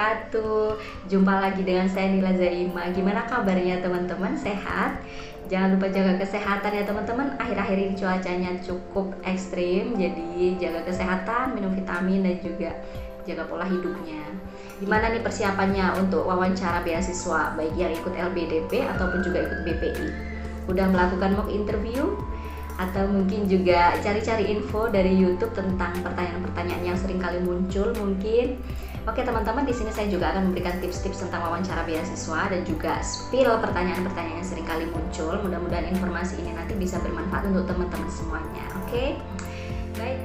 wabarakatuh. Jumpa lagi dengan saya Nila Zaima. Gimana kabarnya teman-teman? Sehat? Jangan lupa jaga kesehatan ya teman-teman. Akhir-akhir ini cuacanya cukup ekstrim, jadi jaga kesehatan, minum vitamin dan juga jaga pola hidupnya. Gimana nih persiapannya untuk wawancara beasiswa, baik yang ikut LPDP ataupun juga ikut BPI? Udah melakukan mock interview? Atau mungkin juga cari-cari info dari YouTube tentang pertanyaan-pertanyaan yang sering kali muncul mungkin. Oke teman-teman, di sini saya juga akan memberikan tips-tips tentang wawancara beasiswa dan juga spill pertanyaan-pertanyaan yang sering kali muncul. Mudah-mudahan informasi ini nanti bisa bermanfaat untuk teman-teman semuanya. Oke, baik.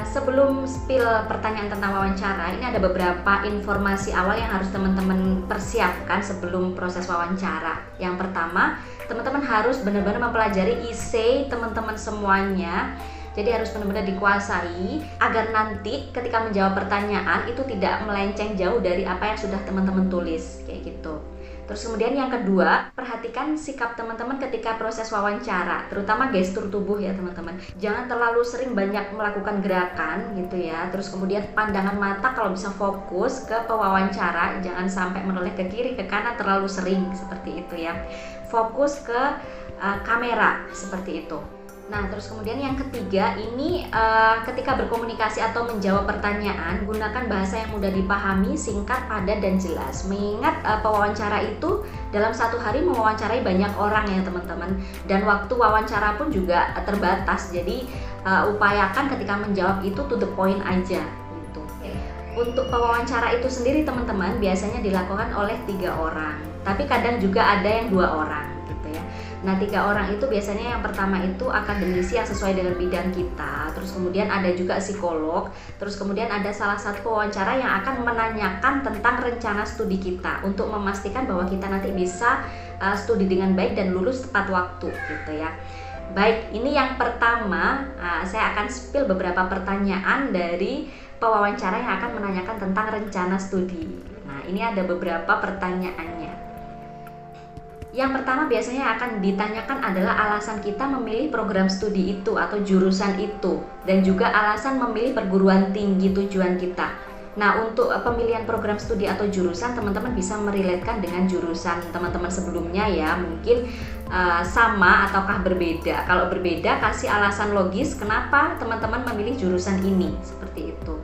Sebelum spill pertanyaan tentang wawancara, ini ada beberapa informasi awal yang harus teman-teman persiapkan sebelum proses wawancara. Yang pertama, teman-teman harus benar-benar mempelajari essay teman-teman semuanya. Jadi harus benar-benar dikuasai agar nanti ketika menjawab pertanyaan itu tidak melenceng jauh dari apa yang sudah teman-teman tulis, kayak gitu. Terus kemudian yang kedua, perhatikan sikap teman-teman ketika proses wawancara, terutama gestur tubuh ya teman-teman. Jangan terlalu sering banyak melakukan gerakan gitu ya. Terus kemudian pandangan mata kalau bisa fokus ke pewawancara, jangan sampai menoleh ke kiri ke kanan terlalu sering seperti itu ya. Fokus ke kamera seperti itu. Nah, terus kemudian yang ketiga ini ketika berkomunikasi atau menjawab pertanyaan, gunakan bahasa yang mudah dipahami, singkat, padat, dan jelas. Mengingat pewawancara itu dalam satu hari mewawancarai banyak orang ya teman-teman, dan waktu wawancara pun juga terbatas. Jadi upayakan ketika menjawab itu to the point aja gitu. Untuk pewawancara itu sendiri teman-teman biasanya dilakukan oleh 3 orang, tapi kadang juga ada yang 2 orang gitu ya. Nah 3 orang itu biasanya yang pertama itu akademisi yang sesuai dengan bidang kita, terus kemudian ada juga psikolog, terus kemudian ada salah satu pewawancara yang akan menanyakan tentang rencana studi kita untuk memastikan bahwa kita nanti bisa studi dengan baik dan lulus tepat waktu gitu ya. Baik, ini yang pertama, saya akan spill beberapa pertanyaan dari pewawancara yang akan menanyakan tentang rencana studi. Nah ini ada beberapa pertanyaannya. Yang pertama biasanya akan ditanyakan adalah alasan kita memilih program studi itu atau jurusan itu, dan juga alasan memilih perguruan tinggi tujuan kita. Nah untuk pemilihan program studi atau jurusan, teman-teman bisa meriletkan dengan jurusan teman-teman sebelumnya ya. Mungkin sama ataukah berbeda. Kalau berbeda, kasih alasan logis kenapa teman-teman memilih jurusan ini, seperti itu.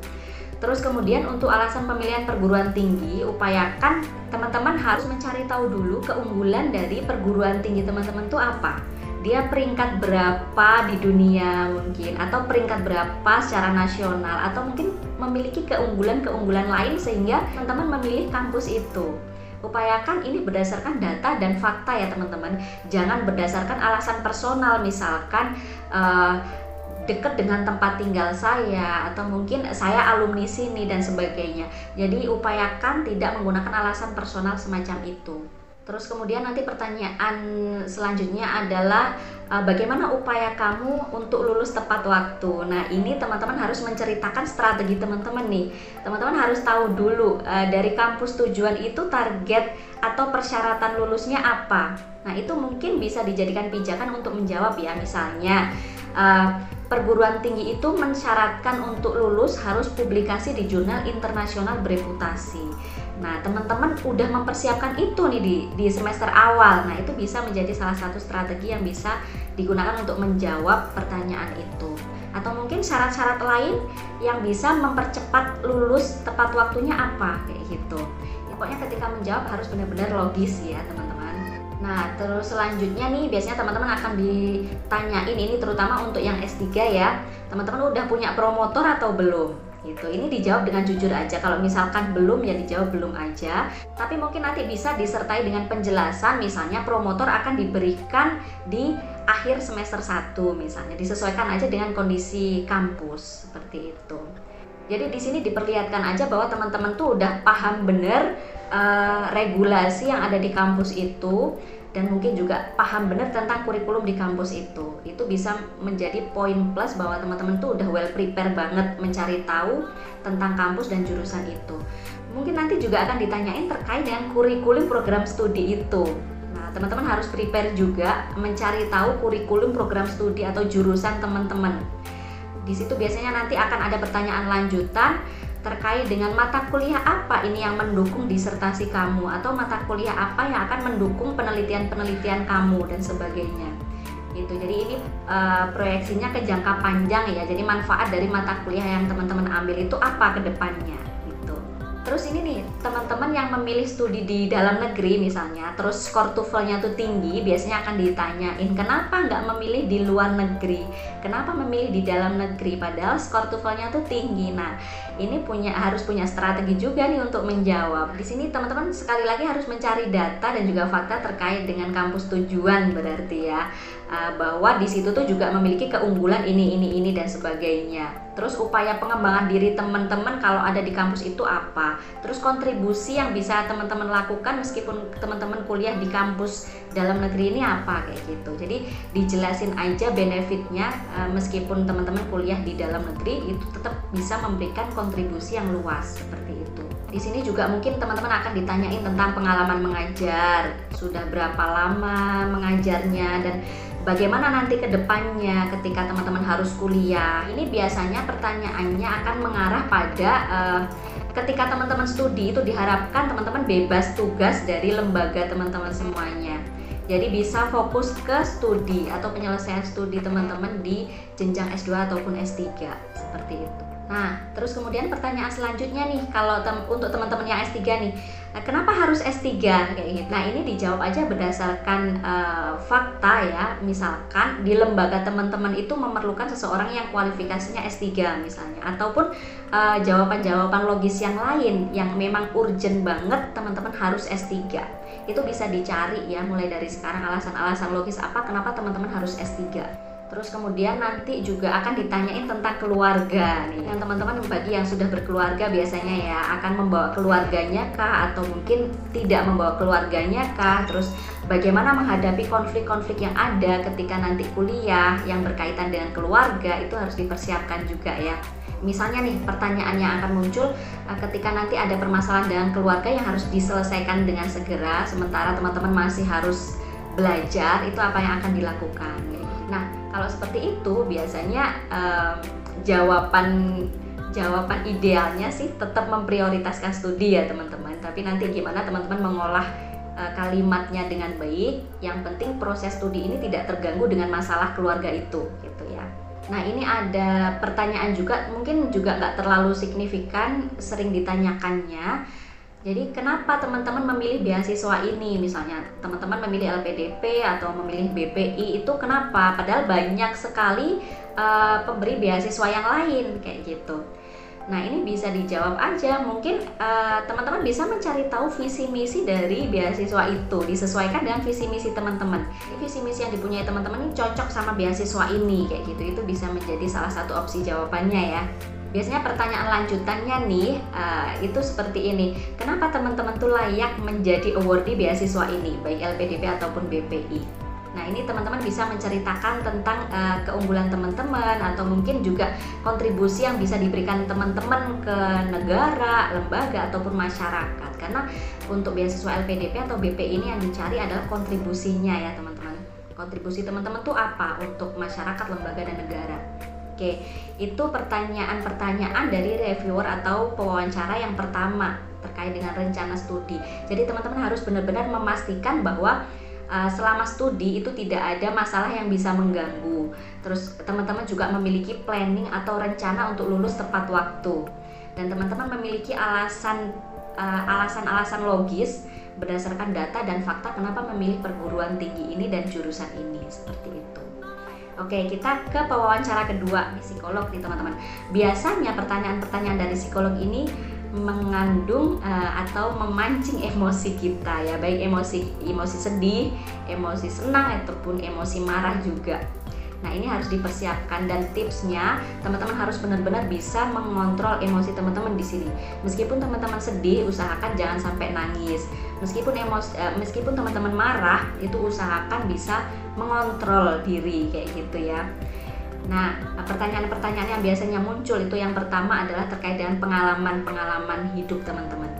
Terus kemudian untuk alasan pemilihan perguruan tinggi, upayakan teman-teman harus mencari tahu dulu keunggulan dari perguruan tinggi teman-teman itu apa. Dia peringkat berapa di dunia mungkin, atau peringkat berapa secara nasional, atau mungkin memiliki keunggulan-keunggulan lain sehingga teman-teman memilih kampus itu. Upayakan ini berdasarkan data dan fakta ya teman-teman. Jangan berdasarkan alasan personal, misalkan dekat dengan tempat tinggal saya, atau mungkin saya alumni sini dan sebagainya. Jadi upayakan tidak menggunakan alasan personal semacam itu. Terus kemudian nanti pertanyaan selanjutnya adalah bagaimana upaya kamu untuk lulus tepat waktu. Nah ini teman-teman harus menceritakan strategi teman-teman nih. Teman-teman harus tahu dulu dari kampus tujuan itu target atau persyaratan lulusnya apa. Nah itu mungkin bisa dijadikan pijakan untuk menjawab ya. Misalnya perguruan tinggi itu mensyaratkan untuk lulus harus publikasi di jurnal internasional bereputasi. Nah teman-teman udah mempersiapkan itu nih di semester awal. Nah itu bisa menjadi salah satu strategi yang bisa digunakan untuk menjawab pertanyaan itu. Atau mungkin syarat-syarat lain yang bisa mempercepat lulus tepat waktunya apa, kayak gitu. Ya, pokoknya ketika menjawab harus benar-benar logis ya teman-teman. Nah terus selanjutnya nih biasanya teman-teman akan ditanyain ini terutama untuk yang S3 ya. Teman-teman udah punya promotor atau belum? Gitu. Ini dijawab dengan jujur aja. Kalau misalkan belum ya dijawab belum aja. Tapi mungkin nanti bisa disertai dengan penjelasan, misalnya promotor akan diberikan di akhir semester 1 misalnya. Disesuaikan aja dengan kondisi kampus seperti itu. Jadi di sini diperlihatkan aja bahwa teman-teman tuh udah paham bener regulasi yang ada di kampus itu, dan mungkin juga paham bener tentang kurikulum di kampus itu. Itu bisa menjadi poin plus bahwa teman-teman tuh udah well prepare banget mencari tahu tentang kampus dan jurusan itu. Mungkin nanti juga akan ditanyain terkait dengan kurikulum program studi itu. Nah, teman-teman harus prepare juga mencari tahu kurikulum program studi atau jurusan teman-teman. Di situ biasanya nanti akan ada pertanyaan lanjutan terkait dengan mata kuliah apa ini yang mendukung disertasi kamu, atau mata kuliah apa yang akan mendukung penelitian-penelitian kamu dan sebagainya. Gitu. Jadi ini proyeksinya ke jangka panjang ya. Jadi manfaat dari mata kuliah yang teman-teman ambil itu apa ke depannya gitu. Terus ini nih, teman-teman yang memilih studi di dalam negeri misalnya, terus skor TOEFL-nya tuh tinggi, biasanya akan ditanyain kenapa nggak memilih di luar negeri, kenapa memilih di dalam negeri padahal skor TOEFL-nya tuh tinggi. Nah, ini harus punya strategi juga nih untuk menjawab. Di sini teman-teman sekali lagi harus mencari data dan juga fakta terkait dengan kampus tujuan, berarti ya, bahwa di situ tuh juga memiliki keunggulan ini dan sebagainya. Terus upaya pengembangan diri teman-teman kalau ada di kampus itu apa? Terus kontribusi yang bisa teman-teman lakukan meskipun teman-teman kuliah di kampus dalam negeri ini apa, kayak gitu. Jadi dijelasin aja benefitnya, meskipun teman-teman kuliah di dalam negeri itu tetap bisa memberikan kontribusi yang luas seperti itu. Di sini juga mungkin teman-teman akan ditanyain tentang pengalaman mengajar, sudah berapa lama mengajarnya, dan bagaimana nanti ke depannya ketika teman-teman harus kuliah. Ini biasanya pertanyaannya akan mengarah pada ketika teman-teman studi itu diharapkan teman-teman bebas tugas dari lembaga teman-teman semuanya. Jadi bisa fokus ke studi atau penyelesaian studi teman-teman di jenjang S2 ataupun S3 seperti itu. Nah, terus kemudian pertanyaan selanjutnya nih, kalau untuk teman-teman yang S3 nih, kenapa harus S3 kayak gitu? Nah, ini dijawab aja berdasarkan fakta ya. Misalkan di lembaga teman-teman itu memerlukan seseorang yang kualifikasinya S3 misalnya, ataupun jawaban-jawaban logis yang lain yang memang urgent banget teman-teman harus S3. Itu bisa dicari ya, mulai dari sekarang alasan-alasan logis apa kenapa teman-teman harus S3. Terus kemudian nanti juga akan ditanyain tentang keluarga nih. Yang teman-teman bagi yang sudah berkeluarga biasanya ya akan membawa keluarganya kah, atau mungkin tidak membawa keluarganya kah. Terus bagaimana menghadapi konflik-konflik yang ada ketika nanti kuliah yang berkaitan dengan keluarga, itu harus dipersiapkan juga ya. Misalnya nih, pertanyaan yang akan muncul ketika nanti ada permasalahan dengan keluarga yang harus diselesaikan dengan segera, sementara teman-teman masih harus belajar, itu apa yang akan dilakukan. Nah, kalau seperti itu biasanya jawaban idealnya sih tetap memprioritaskan studi ya teman-teman. Tapi nanti gimana teman-teman mengolah kalimatnya dengan baik. Yang penting proses studi ini tidak terganggu dengan masalah keluarga itu, gitu ya. Nah, ini ada pertanyaan juga, mungkin juga nggak terlalu signifikan, sering ditanyakannya. Jadi kenapa teman-teman memilih beasiswa ini? Misalnya teman-teman memilih LPDP atau memilih BPI, itu kenapa? Padahal banyak sekali pemberi beasiswa yang lain kayak gitu. Nah, ini bisa dijawab aja. Mungkin teman-teman bisa mencari tahu visi misi dari beasiswa itu, disesuaikan dengan visi misi teman-teman. Visi misi yang dipunyai teman-teman ini cocok sama beasiswa ini kayak gitu. Itu bisa menjadi salah satu opsi jawabannya ya. Biasanya pertanyaan lanjutannya nih itu seperti ini. Kenapa teman-teman tuh layak menjadi awardee beasiswa ini, baik LPDP ataupun BPI? Nah, ini teman-teman bisa menceritakan tentang keunggulan teman-teman, atau mungkin juga kontribusi yang bisa diberikan teman-teman ke negara, lembaga, ataupun masyarakat. Karena untuk beasiswa LPDP atau BPI ini yang dicari adalah kontribusinya ya teman-teman. Kontribusi teman-teman tuh apa untuk masyarakat, lembaga, dan negara. Oke, itu pertanyaan-pertanyaan dari reviewer atau pewawancara yang pertama terkait dengan rencana studi. Jadi teman-teman harus benar-benar memastikan bahwa selama studi itu tidak ada masalah yang bisa mengganggu. Terus teman-teman juga memiliki planning atau rencana untuk lulus tepat waktu. Dan teman-teman memiliki alasan-alasan logis berdasarkan data dan fakta kenapa memilih perguruan tinggi ini dan jurusan ini, seperti itu. Oke, kita ke pewawancara kedua, psikolog nih teman-teman. Biasanya pertanyaan-pertanyaan dari psikolog ini mengandung atau memancing emosi kita ya, baik emosi sedih, emosi senang, ataupun emosi marah juga. Nah, ini harus dipersiapkan, dan tipsnya teman-teman harus benar-benar bisa mengontrol emosi teman-teman di sini. Meskipun teman-teman sedih, usahakan jangan sampai nangis. Meskipun teman-teman marah, itu usahakan bisa mengontrol diri kayak gitu ya. Nah, pertanyaan-pertanyaan yang biasanya muncul itu yang pertama adalah terkait dengan pengalaman hidup teman-teman.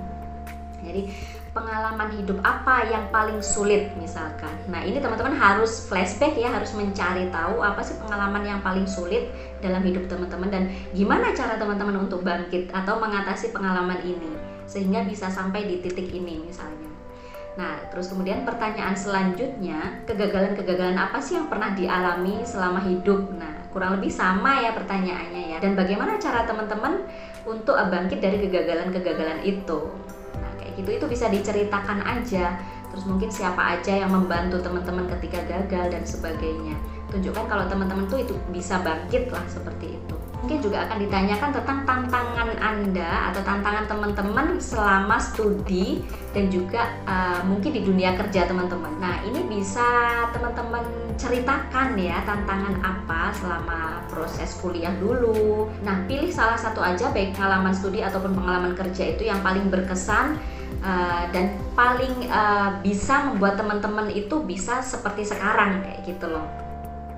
Jadi pengalaman hidup apa yang paling sulit misalkan. Nah ini teman-teman harus flashback ya, harus mencari tahu apa sih pengalaman yang paling sulit dalam hidup teman-teman dan gimana cara teman-teman untuk bangkit atau mengatasi pengalaman ini sehingga bisa sampai di titik ini misalnya. Nah terus kemudian pertanyaan selanjutnya, kegagalan-kegagalan apa sih yang pernah dialami selama hidup? Nah kurang lebih sama ya pertanyaannya ya, dan bagaimana cara teman-teman untuk bangkit dari kegagalan-kegagalan itu. Nah kayak gitu, itu bisa diceritakan aja. Terus mungkin siapa aja yang membantu teman-teman ketika gagal dan sebagainya. Tunjukkan kalau teman-teman tuh itu bisa bangkit lah, seperti itu. Mungkin juga akan ditanyakan tentang tantangan Anda atau tantangan teman-teman selama studi dan juga mungkin di dunia kerja teman-teman. Nah ini bisa teman-teman ceritakan ya, tantangan apa selama proses kuliah dulu. Nah pilih salah satu aja, baik pengalaman studi ataupun pengalaman kerja itu yang paling berkesan dan paling bisa membuat teman-teman itu bisa seperti sekarang kayak gitu loh.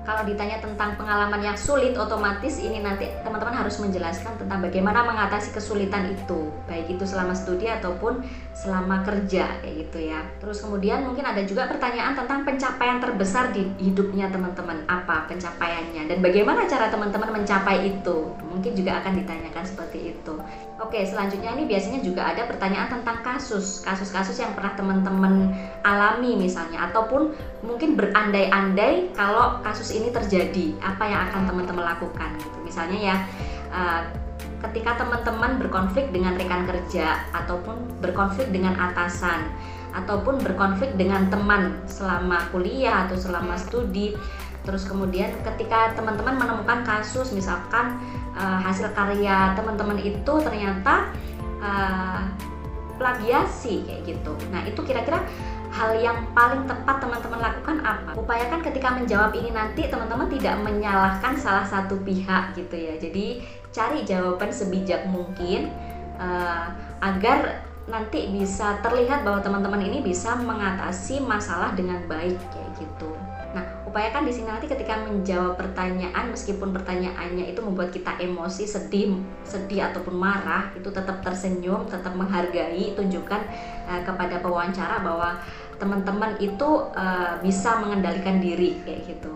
Kalau ditanya tentang pengalaman yang sulit, otomatis ini nanti teman-teman harus menjelaskan tentang bagaimana mengatasi kesulitan itu, baik itu selama studi ataupun selama kerja kayak gitu ya. Terus kemudian mungkin ada juga pertanyaan tentang pencapaian terbesar di hidupnya teman-teman, apa pencapaiannya dan bagaimana cara teman-teman mencapai itu. Mungkin juga akan ditanyakan seperti itu. Oke, selanjutnya ini biasanya juga ada pertanyaan tentang kasus-kasus yang pernah teman-teman alami misalnya, ataupun mungkin berandai-andai kalau kasus ini terjadi, apa yang akan teman-teman lakukan gitu. Misalnya ya, ketika teman-teman berkonflik dengan rekan kerja, ataupun berkonflik dengan atasan, ataupun berkonflik dengan teman selama kuliah atau selama studi. Terus kemudian ketika teman-teman menemukan kasus misalkan hasil karya teman-teman itu ternyata plagiasi kayak gitu. Nah itu kira-kira hal yang paling tepat teman-teman lakukan apa? Upayakan ketika menjawab ini nanti teman-teman tidak menyalahkan salah satu pihak gitu ya. Jadi cari jawaban sebijak mungkin agar nanti bisa terlihat bahwa teman-teman ini bisa mengatasi masalah dengan baik kayak gitu. Nah, upayakan di sini nanti ketika menjawab pertanyaan, meskipun pertanyaannya itu membuat kita emosi, sedih ataupun marah, itu tetap tersenyum, tetap menghargai, tunjukkan kepada pewawancara bahwa teman-teman itu bisa mengendalikan diri kayak gitu.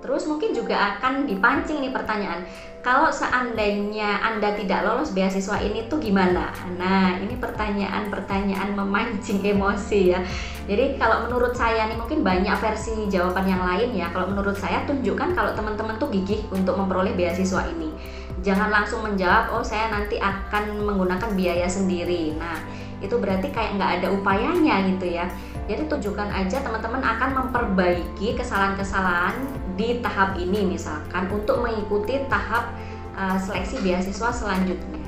Terus mungkin juga akan dipancing nih pertanyaan, kalau seandainya Anda tidak lolos beasiswa ini tuh gimana? Nah ini pertanyaan memancing emosi ya. Jadi kalau menurut saya nih, mungkin banyak versi jawaban yang lain ya. Kalau menurut saya, tunjukkan kalau teman-teman tuh gigih untuk memperoleh beasiswa ini. Jangan langsung menjawab, oh saya nanti akan menggunakan biaya sendiri. Nah itu berarti kayak nggak ada upayanya gitu ya. Jadi tunjukkan aja teman-teman akan memperbaiki kesalahan-kesalahan di tahap ini misalkan untuk mengikuti tahap seleksi beasiswa selanjutnya.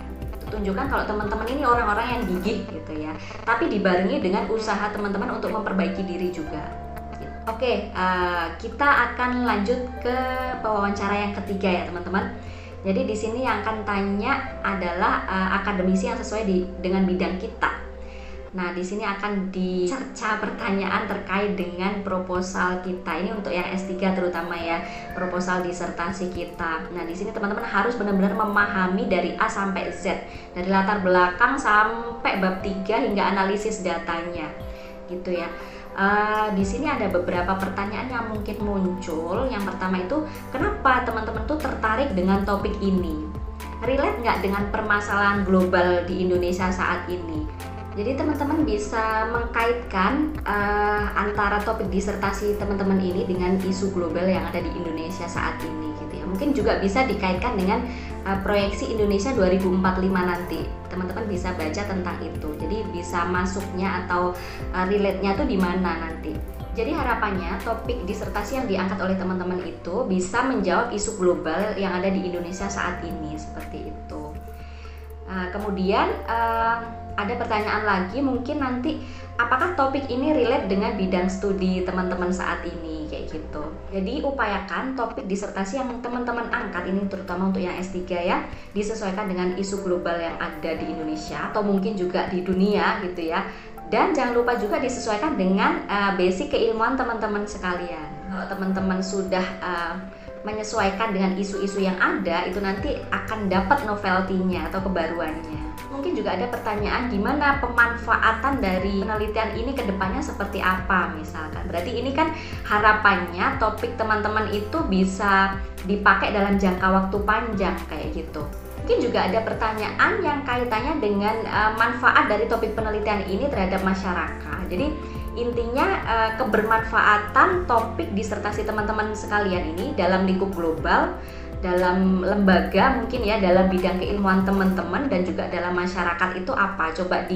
Tunjukkan kalau teman-teman ini orang-orang yang gigih gitu ya. Tapi dibarengi dengan usaha teman-teman untuk memperbaiki diri juga. Oke, kita akan lanjut ke pewawancara yang ketiga ya teman-teman. Jadi di sini yang akan tanya adalah akademisi yang sesuai dengan bidang kita. Nah, di sini akan dicerca pertanyaan terkait dengan proposal kita. Ini untuk yang S3 terutama ya, proposal disertasi kita. Nah, di sini teman-teman harus benar-benar memahami dari A sampai Z, dari latar belakang sampai bab 3 hingga analisis datanya. Gitu ya. Di sini ada beberapa pertanyaan yang mungkin muncul. Yang pertama itu, kenapa teman-teman tuh tertarik dengan topik ini? Relate nggak dengan permasalahan global di Indonesia saat ini? Jadi teman-teman bisa mengkaitkan antara topik disertasi teman-teman ini dengan isu global yang ada di Indonesia saat ini gitu ya. Mungkin juga bisa dikaitkan dengan proyeksi Indonesia 2045 nanti. Teman-teman bisa baca tentang itu. Jadi bisa masuknya atau relate-nya tuh di mana nanti. Jadi harapannya topik disertasi yang diangkat oleh teman-teman itu bisa menjawab isu global yang ada di Indonesia saat ini, seperti itu. Kemudian ada pertanyaan lagi, mungkin nanti apakah topik ini relate dengan bidang studi teman-teman saat ini kayak gitu. Jadi upayakan topik disertasi yang teman-teman angkat ini, terutama untuk yang S3 ya, disesuaikan dengan isu global yang ada di Indonesia atau mungkin juga di dunia gitu ya. Dan jangan lupa juga disesuaikan dengan basic keilmuan teman-teman sekalian. Kalau teman-teman sudah menyesuaikan dengan isu-isu yang ada, itu nanti akan dapat novelty-nya atau kebaruannya. mungkin juga ada pertanyaan gimana pemanfaatan dari penelitian ini ke depannya seperti apa misalkan. Berarti ini kan harapannya topik teman-teman itu bisa dipakai dalam jangka waktu panjang kayak gitu. Mungkin juga ada pertanyaan yang kaitannya dengan manfaat dari topik penelitian ini terhadap masyarakat. Jadi intinya kebermanfaatan topik disertasi teman-teman sekalian ini dalam lingkup global, dalam lembaga mungkin ya, dalam bidang keilmuan teman-teman dan juga dalam masyarakat itu apa. Coba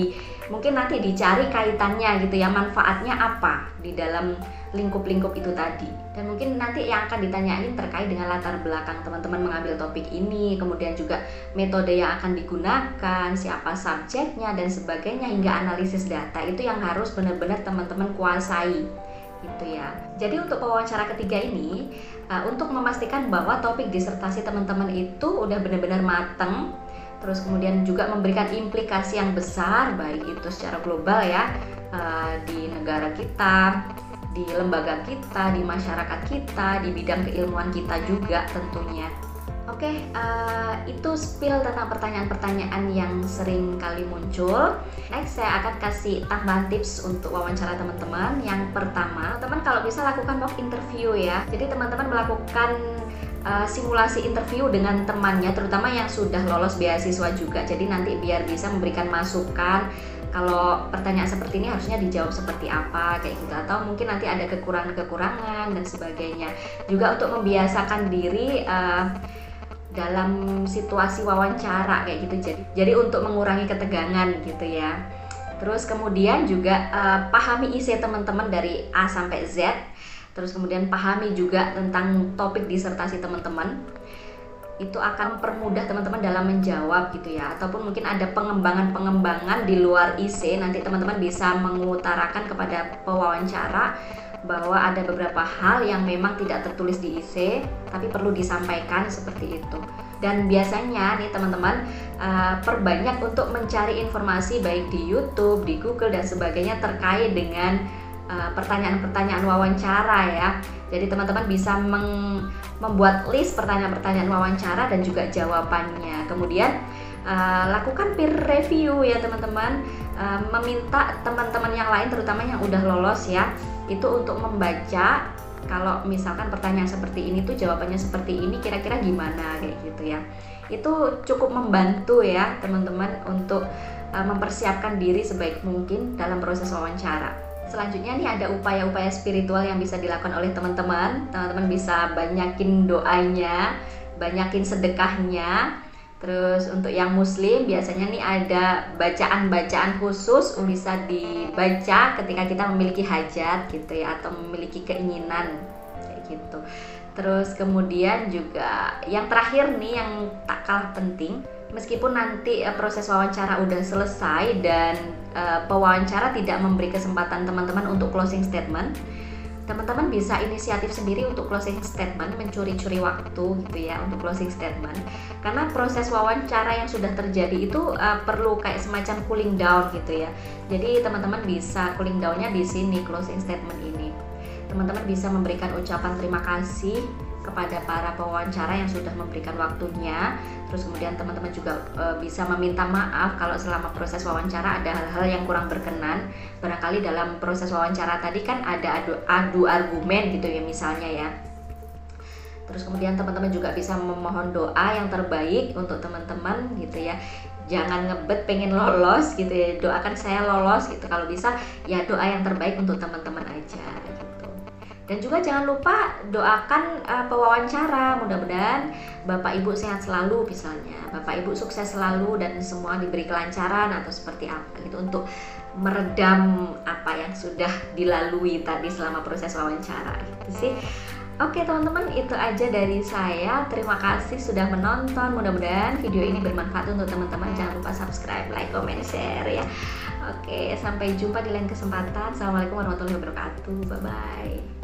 mungkin nanti dicari kaitannya gitu ya, manfaatnya apa di dalam lingkup-lingkup itu tadi. Dan mungkin nanti yang akan ditanyain terkait dengan latar belakang teman-teman mengambil topik ini, kemudian juga metode yang akan digunakan, siapa subjeknya dan sebagainya, hingga analisis data. Itu yang harus benar-benar teman-teman kuasai gitu ya. Jadi untuk wawancara ketiga ini, untuk memastikan bahwa topik disertasi teman-teman itu udah benar-benar mateng, terus kemudian juga memberikan implikasi yang besar, baik itu secara global ya, di negara kita, di lembaga kita, di masyarakat kita, di bidang keilmuan kita juga tentunya. Oke, itu spill tentang pertanyaan-pertanyaan yang sering kali muncul. Next, saya akan kasih tambahan tips untuk wawancara teman-teman. Yang pertama, teman kalau bisa lakukan mock interview ya. Jadi teman-teman melakukan simulasi interview dengan temannya, terutama yang sudah lolos beasiswa juga. Jadi nanti biar bisa memberikan masukan, kalau pertanyaan seperti ini harusnya dijawab seperti apa kayak gitu, atau mungkin nanti ada kekurangan-kekurangan dan sebagainya. Juga untuk membiasakan diri dalam situasi wawancara kayak gitu, jadi untuk mengurangi ketegangan gitu ya. Terus kemudian juga pahami isi teman-teman dari A sampai Z. Terus kemudian pahami juga tentang topik disertasi teman-teman. Itu akan mempermudah teman-teman dalam menjawab gitu ya. Ataupun mungkin ada pengembangan-pengembangan di luar IC, nanti teman-teman bisa mengutarakan kepada pewawancara bahwa ada beberapa hal yang memang tidak tertulis di IC tapi perlu disampaikan seperti itu. Dan biasanya nih teman-teman, perbanyak untuk mencari informasi baik di YouTube, di Google dan sebagainya terkait dengan pertanyaan-pertanyaan wawancara ya. Jadi teman-teman bisa membuat list pertanyaan-pertanyaan wawancara dan juga jawabannya. Kemudian lakukan peer review ya teman-teman, meminta teman-teman yang lain terutama yang udah lolos ya, itu untuk membaca kalau misalkan pertanyaan seperti ini tuh jawabannya seperti ini, kira-kira gimana kayak gitu ya. Itu cukup membantu ya teman-teman untuk mempersiapkan diri sebaik mungkin dalam proses wawancara. Selanjutnya nih ada upaya-upaya spiritual yang bisa dilakukan oleh teman-teman. Teman-teman bisa banyakin doanya, banyakin sedekahnya. Terus untuk yang muslim biasanya nih ada bacaan-bacaan khusus bisa dibaca ketika kita memiliki hajat gitu ya, atau memiliki keinginan kayak gitu. Terus kemudian juga yang terakhir nih yang tak kalah penting, meskipun nanti proses wawancara udah selesai dan pewawancara tidak memberi kesempatan teman-teman untuk closing statement, teman-teman bisa inisiatif sendiri untuk closing statement, mencuri-curi waktu gitu ya untuk closing statement. Karena proses wawancara yang sudah terjadi itu perlu kayak semacam cooling down gitu ya. Jadi teman-teman bisa cooling down-nya di sini, closing statement ini. Teman-teman bisa memberikan ucapan terima kasih kepada para pewawancara yang sudah memberikan waktunya. Terus kemudian teman-teman juga bisa meminta maaf kalau selama proses wawancara ada hal-hal yang kurang berkenan. Barangkali dalam proses wawancara tadi kan ada adu argumen gitu ya misalnya ya. Terus kemudian teman-teman juga bisa memohon doa yang terbaik untuk teman-teman gitu ya. Jangan ngebet pengen lolos gitu ya, doakan saya lolos gitu. Kalau bisa ya doa yang terbaik untuk teman-teman aja gitu. Dan juga jangan lupa doakan pewawancara, mudah-mudahan Bapak Ibu sehat selalu misalnya, Bapak Ibu sukses selalu dan semua diberi kelancaran atau seperti apa gitu, untuk meredam apa yang sudah dilalui tadi selama proses wawancara gitu sih. Oke teman-teman, itu aja dari saya. Terima kasih sudah menonton. Mudah-mudahan video ini bermanfaat untuk teman-teman. Jangan lupa subscribe, like, comment, share ya. Oke, sampai jumpa di lain kesempatan. Assalamualaikum warahmatullahi wabarakatuh. Bye-bye.